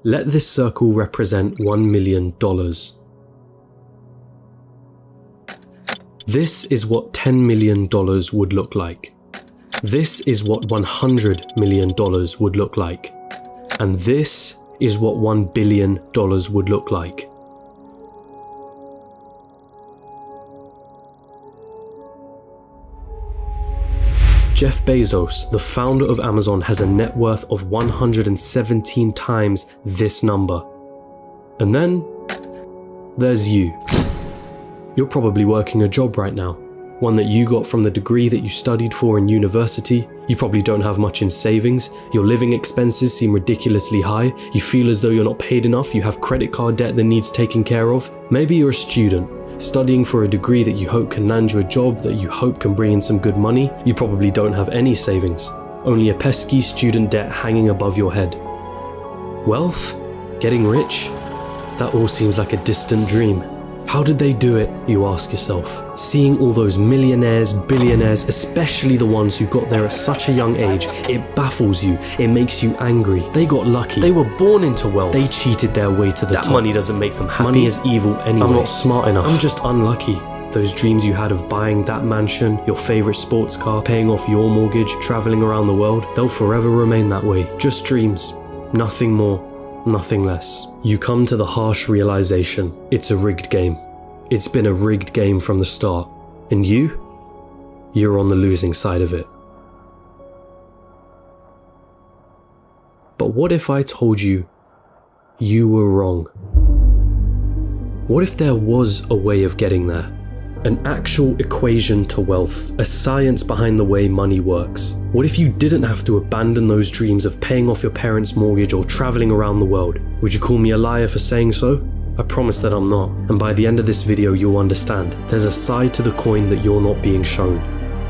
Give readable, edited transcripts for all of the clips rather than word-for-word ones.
Let this circle represent $1 million. This is what $10 million would look like. This is what $100 million would look like. And this is what $1 billion would look like. Jeff Bezos, the founder of Amazon, has a net worth of 117 times this number. And then there's you. You're probably working a job right now, one that you got from the degree that you studied for in university. You probably don't have much in savings. Your living expenses seem ridiculously high. You feel as though you're not paid enough. You have credit card debt that needs taken care of. Maybe you're a student, studying for a degree that you hope can land you a job that you hope can bring in some good money. You probably don't have any savings, only a pesky student debt hanging above your head. Wealth? Getting rich? That all seems like a distant dream. How did they do it, you ask yourself? Seeing all those millionaires, billionaires, especially the ones who got there at such a young age, it baffles you, it makes you angry. They got lucky. They were born into wealth. They cheated their way to the top. That money doesn't make them happy. Money is evil anyway. I'm not smart enough. I'm just unlucky. Those dreams you had of buying that mansion, your favorite sports car, paying off your mortgage, traveling around the world, they'll forever remain that way. Just dreams. Nothing more. Nothing less. You come to the harsh realization, it's a rigged game. It's been a rigged game from the start. And you're on the losing side of it. But what if I told you you were wrong? What if there was a way of getting there? An actual equation to wealth, a science behind the way money works. What if you didn't have to abandon those dreams of paying off your parents' mortgage or traveling around the world? Would you call me a liar for saying so? I promise that I'm not. And by the end of this video, you'll understand. There's a side to the coin that you're not being shown.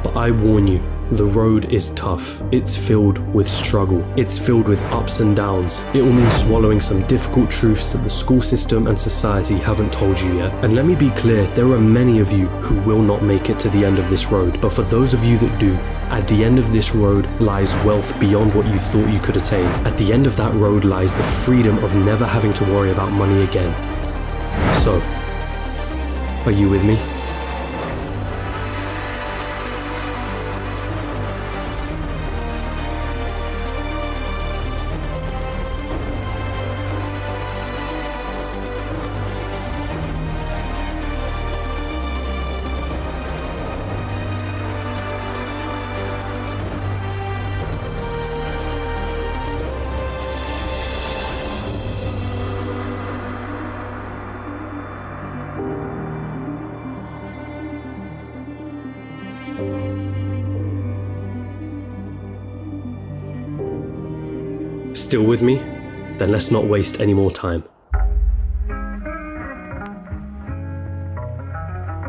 But I warn you, the road is tough. It's filled with struggle. It's filled with ups and downs. It will mean swallowing some difficult truths that the school system and society haven't told you yet. And let me be clear, there are many of you who will not make it to the end of this road. But for those of you that do, at the end of this road lies wealth beyond what you thought you could attain. At the end of that road lies the freedom of never having to worry about money again. So, are you with me? Still with me? Then let's not waste any more time.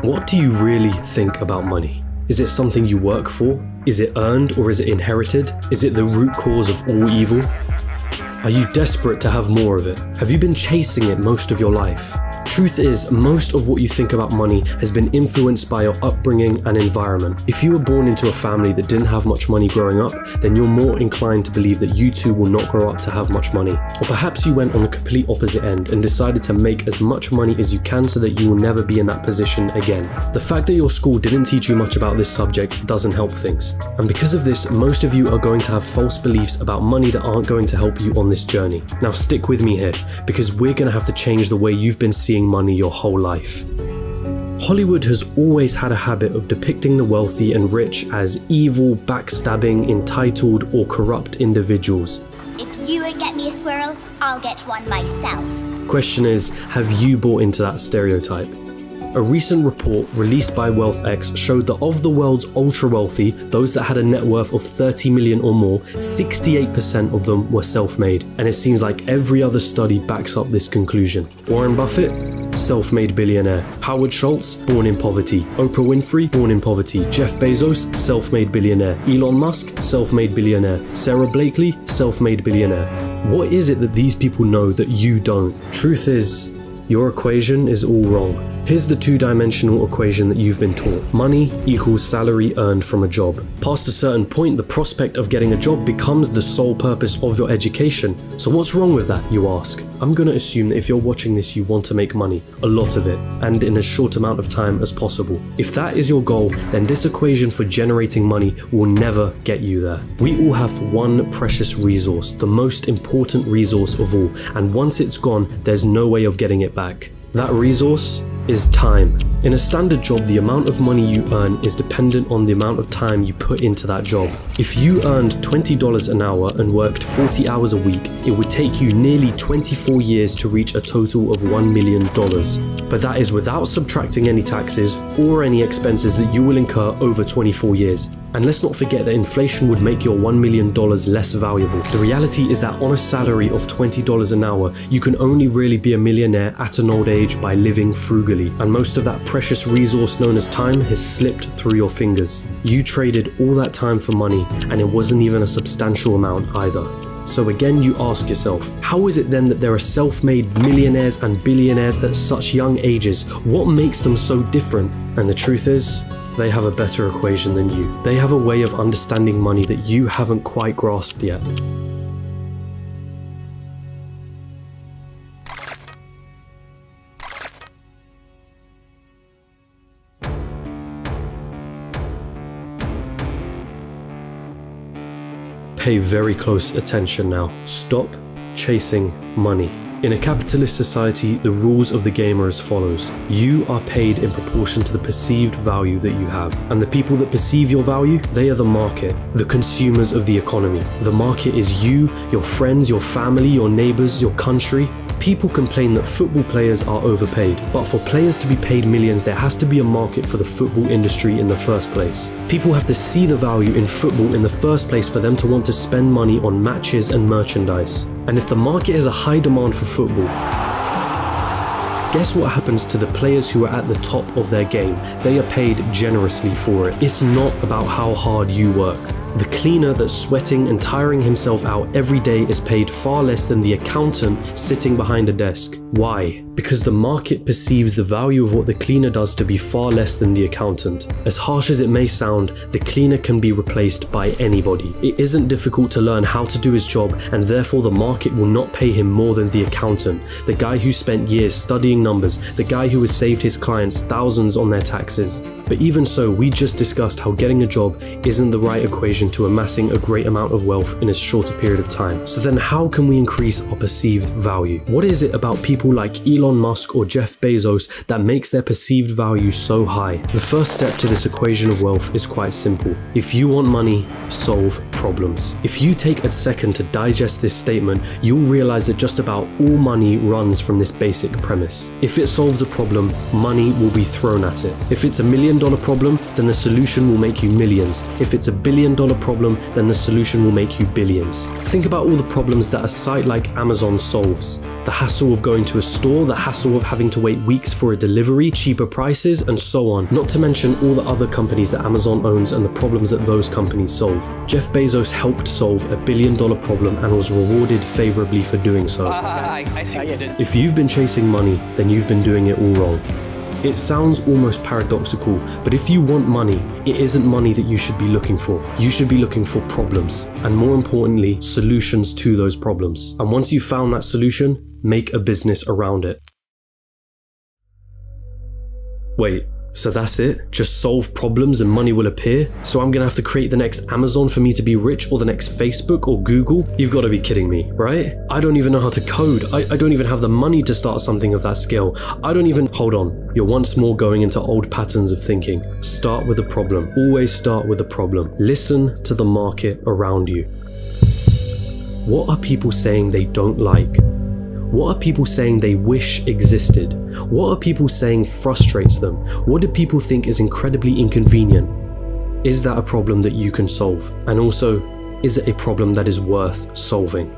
What do you really think about money? Is it something you work for? Is it earned or is it inherited? Is it the root cause of all evil? Are you desperate to have more of it? Have you been chasing it most of your life? Truth is, most of what you think about money has been influenced by your upbringing and environment. If you were born into a family that didn't have much money growing up, then you're more inclined to believe that you too will not grow up to have much money. Or perhaps you went on the complete opposite end and decided to make as much money as you can so that you will never be in that position again. The fact that your school didn't teach you much about this subject doesn't help things. And because of this, most of you are going to have false beliefs about money that aren't going to help you on this journey. Now stick with me here, because we're going to have to change the way you've been seeing money your whole life. Hollywood has always had a habit of depicting the wealthy and rich as evil, backstabbing, entitled, or corrupt individuals. If you won't get me a squirrel, I'll get one myself. Question is, have you bought into that stereotype? A recent report released by WealthX showed that of the world's ultra-wealthy, those that had a net worth of 30 million or more, 68% of them were self-made. And it seems like every other study backs up this conclusion. Warren Buffett? Self-made billionaire. Howard Schultz? Born in poverty. Oprah Winfrey? Born in poverty. Jeff Bezos? Self-made billionaire. Elon Musk? Self-made billionaire. Sara Blakely? Self-made billionaire. What is it that these people know that you don't? Truth is, your equation is all wrong. Here's the two-dimensional equation that you've been taught. Money equals salary earned from a job. Past a certain point, the prospect of getting a job becomes the sole purpose of your education. So what's wrong with that, you ask? I'm gonna assume that if you're watching this, you want to make money, a lot of it, and in as short amount of time as possible. If that is your goal, then this equation for generating money will never get you there. We all have one precious resource, the most important resource of all, and once it's gone, there's no way of getting it back. That resource is time. In a standard job, the amount of money you earn is dependent on the amount of time you put into that job. If you earned $20 an hour and worked 40 hours a week, it would take you nearly 24 years to reach a total of $1 million. But that is without subtracting any taxes or any expenses that you will incur over 24 years. And let's not forget that inflation would make your $1 million less valuable. The reality is that on a salary of $20 an hour, you can only really be a millionaire at an old age by living frugally. And most of that precious resource known as time has slipped through your fingers. You traded all that time for money, and it wasn't even a substantial amount either. So again, you ask yourself, how is it then that there are self-made millionaires and billionaires at such young ages? What makes them so different? And the truth is, they have a better equation than you. They have a way of understanding money that you haven't quite grasped yet. Pay very close attention now. Stop chasing money. In a capitalist society, the rules of the game are as follows. You are paid in proportion to the perceived value that you have. And the people that perceive your value, they are the market, the consumers of the economy. The market is you, your friends, your family, your neighbors, your country. People complain that football players are overpaid, but for players to be paid millions, there has to be a market for the football industry in the first place. People have to see the value in football in the first place for them to want to spend money on matches and merchandise. And if the market has a high demand for football, guess what happens to the players who are at the top of their game? They are paid generously for it. It's not about how hard you work. The cleaner that's sweating and tiring himself out every day is paid far less than the accountant sitting behind a desk. Why? Because the market perceives the value of what the cleaner does to be far less than the accountant. As harsh as it may sound, the cleaner can be replaced by anybody. It isn't difficult to learn how to do his job, and therefore the market will not pay him more than the accountant, the guy who spent years studying numbers, the guy who has saved his clients thousands on their taxes. But even so, we just discussed how getting a job isn't the right equation to amassing a great amount of wealth in a shorter period of time. So then how can we increase our perceived value? What is it about people like Elon Musk or Jeff Bezos that makes their perceived value so high? The first step to this equation of wealth is quite simple. If you want money, solve problems. If you take a second to digest this statement, you'll realize that just about all money runs from this basic premise. If it solves a problem, money will be thrown at it. If it's $1 million problem, then the solution will make you millions. If it's $1 billion problem, then the solution will make you billions. Think about all the problems that a site like Amazon solves. The hassle of going to a store, the hassle of having to wait weeks for a delivery, cheaper prices, and so on. Not to mention all the other companies that Amazon owns and the problems that those companies solve. Jeff Bezos helped solve $1 billion problem and was rewarded favorably for doing so. I see what you did. If you've been chasing money, then you've been doing it all wrong. It sounds almost paradoxical, but if you want money, it isn't money that you should be looking for. You should be looking for problems, and more importantly, solutions to those problems. And once you've found that solution, make a business around it. Wait, so that's it? Just solve problems and money will appear? So I'm gonna have to create the next Amazon for me to be rich, or the next Facebook or Google? You've gotta be kidding me, right? I don't even know how to code. I don't even have the money to start something of that scale. Hold on. You're once more going into old patterns of thinking. Start with a problem. Always start with a problem. Listen to the market around you. What are people saying they don't like? What are people saying they wish existed? What are people saying frustrates them? What do people think is incredibly inconvenient? Is that a problem that you can solve? And also, is it a problem that is worth solving?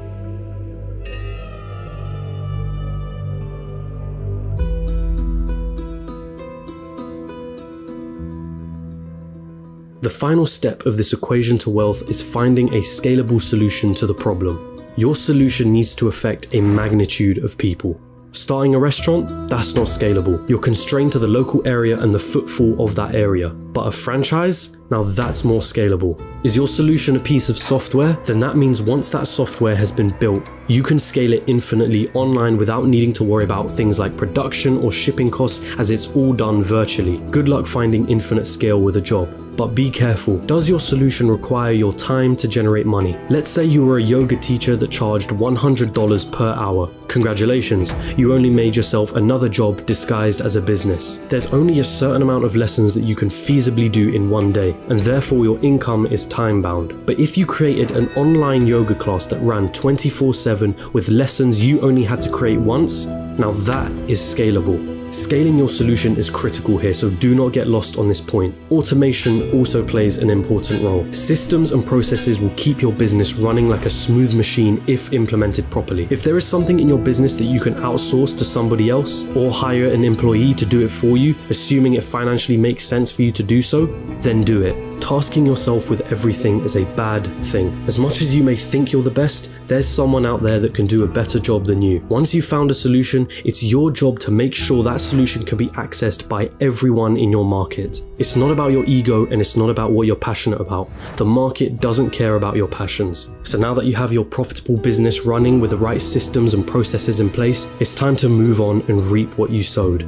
The final step of this equation to wealth is finding a scalable solution to the problem. Your solution needs to affect a magnitude of people. Starting a restaurant? That's not scalable. You're constrained to the local area and the footfall of that area. But a franchise? Now that's more scalable. Is your solution a piece of software? Then that means once that software has been built, you can scale it infinitely online without needing to worry about things like production or shipping costs, as it's all done virtually. Good luck finding infinite scale with a job. But be careful, does your solution require your time to generate money? Let's say you were a yoga teacher that charged $100 per hour. Congratulations, you only made yourself another job disguised as a business. There's only a certain amount of lessons that you can feasibly do in one day, and therefore your income is time bound. But if you created an online yoga class that ran 24/7 with lessons you only had to create once, now that is scalable. Scaling your solution is critical here, so do not get lost on this point. Automation also plays an important role. Systems and processes will keep your business running like a smooth machine if implemented properly. If there is something in your business that you can outsource to somebody else or hire an employee to do it for you, assuming it financially makes sense for you to do so, then do it. Tasking yourself with everything is a bad thing. As much as you may think you're the best, there's someone out there that can do a better job than you. Once you've found a solution, it's your job to make sure that solution can be accessed by everyone in your market. It's not about your ego and it's not about what you're passionate about. The market doesn't care about your passions. So now that you have your profitable business running with the right systems and processes in place, it's time to move on and reap what you sowed.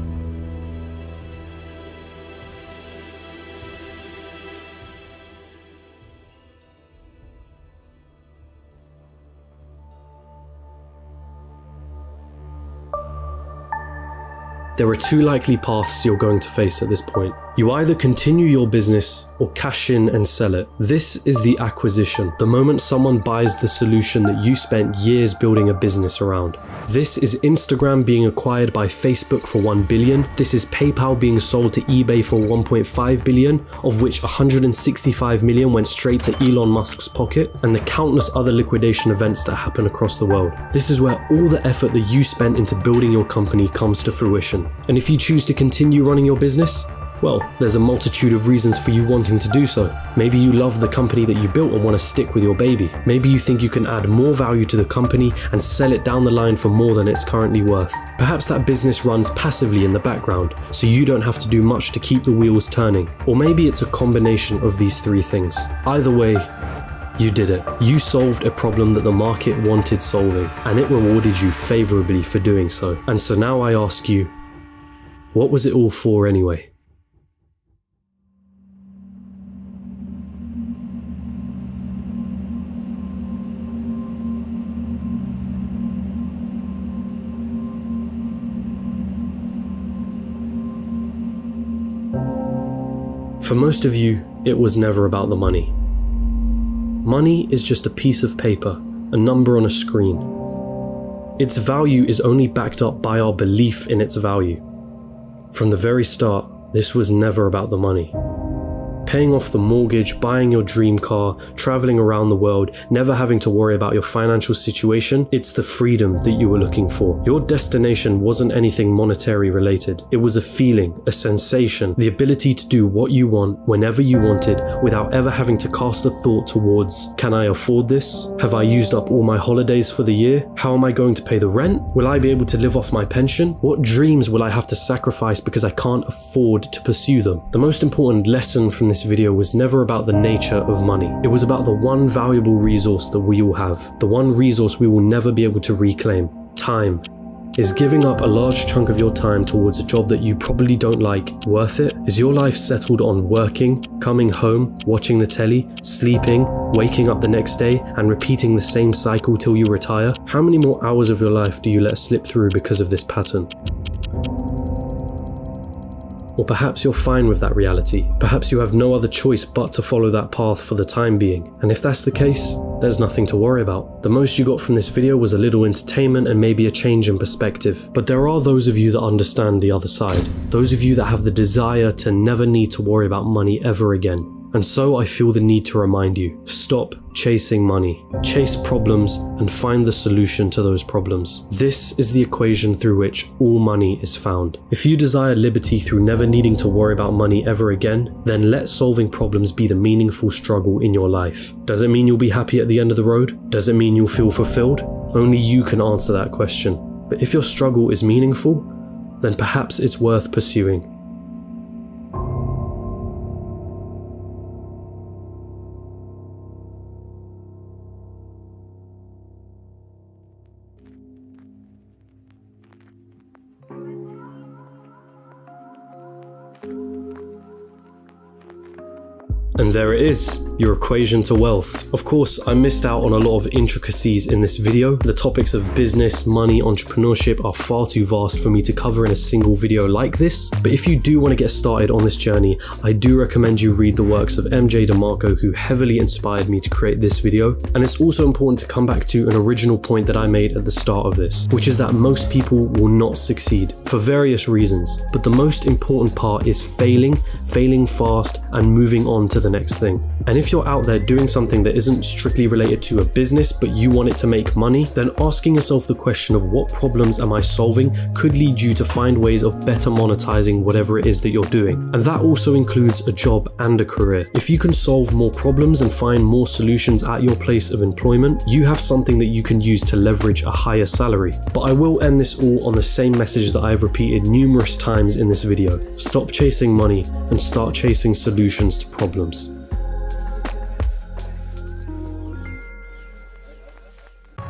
There are two likely paths you're going to face at this point. You either continue your business or cash in and sell it. This is the acquisition, the moment someone buys the solution that you spent years building a business around. This is Instagram being acquired by Facebook for $1 billion. This is PayPal being sold to eBay for $1.5 billion, of which $165 million went straight to Elon Musk's pocket, and the countless other liquidation events that happen across the world. This is where all the effort that you spent into building your company comes to fruition. And if you choose to continue running your business, well, there's a multitude of reasons for you wanting to do so. Maybe you love the company that you built and want to stick with your baby. Maybe you think you can add more value to the company and sell it down the line for more than it's currently worth. Perhaps that business runs passively in the background, so you don't have to do much to keep the wheels turning. Or maybe it's a combination of these three things. Either way, you did it. You solved a problem that the market wanted solving, and it rewarded you favorably for doing so. And so now I ask you, what was it all for anyway? For most of you, it was never about the money. Money is just a piece of paper, a number on a screen. Its value is only backed up by our belief in its value. From the very start, this was never about the money. Paying off the mortgage, buying your dream car, traveling around the world, never having to worry about your financial situation, it's the freedom that you were looking for. Your destination wasn't anything monetary related. It was a feeling, a sensation, the ability to do what you want whenever you wanted without ever having to cast a thought towards, can I afford this? Have I used up all my holidays for the year? How am I going to pay the rent? Will I be able to live off my pension? What dreams will I have to sacrifice because I can't afford to pursue them? The most important lesson from this video was never about the nature of money. It was about the one valuable resource that we all have, the one resource we will never be able to reclaim: time. Is giving up a large chunk of your time towards a job that you probably don't like worth it? Is your life settled on working, coming home, watching the telly, sleeping, waking up the next day, and repeating the same cycle till you retire? How many more hours of your life do you let slip through because of this pattern? Or perhaps you're fine with that reality. Perhaps you have no other choice but to follow that path for the time being. And if that's the case, there's nothing to worry about. The most you got from this video was a little entertainment and maybe a change in perspective. But there are those of you that understand the other side. Those of you that have the desire to never need to worry about money ever again. And so I feel the need to remind you, stop chasing money. Chase problems and find the solution to those problems. This is the equation through which all money is found. If you desire liberty through never needing to worry about money ever again, then let solving problems be the meaningful struggle in your life. Does it mean you'll be happy at the end of the road? Does it mean you'll feel fulfilled? Only you can answer that question. But if your struggle is meaningful, then perhaps it's worth pursuing. And there it is, your equation to wealth. Of course, I missed out on a lot of intricacies in this video. The topics of business, money, entrepreneurship are far too vast for me to cover in a single video like this. But if you do want to get started on this journey, I do recommend you read the works of MJ DeMarco, who heavily inspired me to create this video. And it's also important to come back to an original point that I made at the start of this, which is that most people will not succeed for various reasons. But the most important part is failing fast, and moving on to the next thing. And if you're out there doing something that isn't strictly related to a business, but you want it to make money, then asking yourself the question of what problems am I solving could lead you to find ways of better monetizing whatever it is that you're doing. And that also includes a job and a career. If you can solve more problems and find more solutions at your place of employment, you have something that you can use to leverage a higher salary. But I will end this all on the same message that I have repeated numerous times in this video. Stop chasing money and start chasing solutions to problems.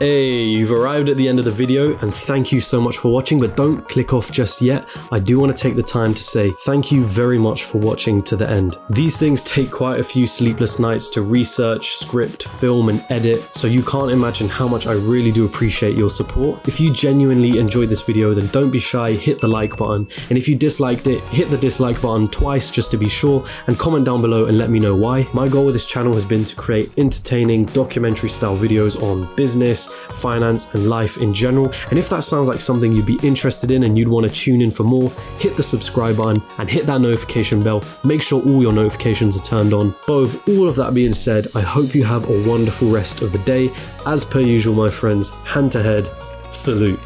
Hey, you've arrived at the end of the video, and thank you so much for watching, but don't click off just yet. I do want to take the time to say thank you very much for watching to the end. These things take quite a few sleepless nights to research, script, film, and edit, so you can't imagine how much I really do appreciate your support. If you genuinely enjoyed this video, then don't be shy, hit the like button, and if you disliked it, hit the dislike button twice just to be sure, and comment down below and let me know why. My goal with this channel has been to create entertaining documentary style videos on business, finance, and life in general. And if that sounds like something you'd be interested in and you'd want to tune in for more, hit the subscribe button and hit that notification bell. Make sure all your notifications are turned on. But with all of that being said, I hope you have a wonderful rest of the day. As per usual, my friends, hand to head, salute.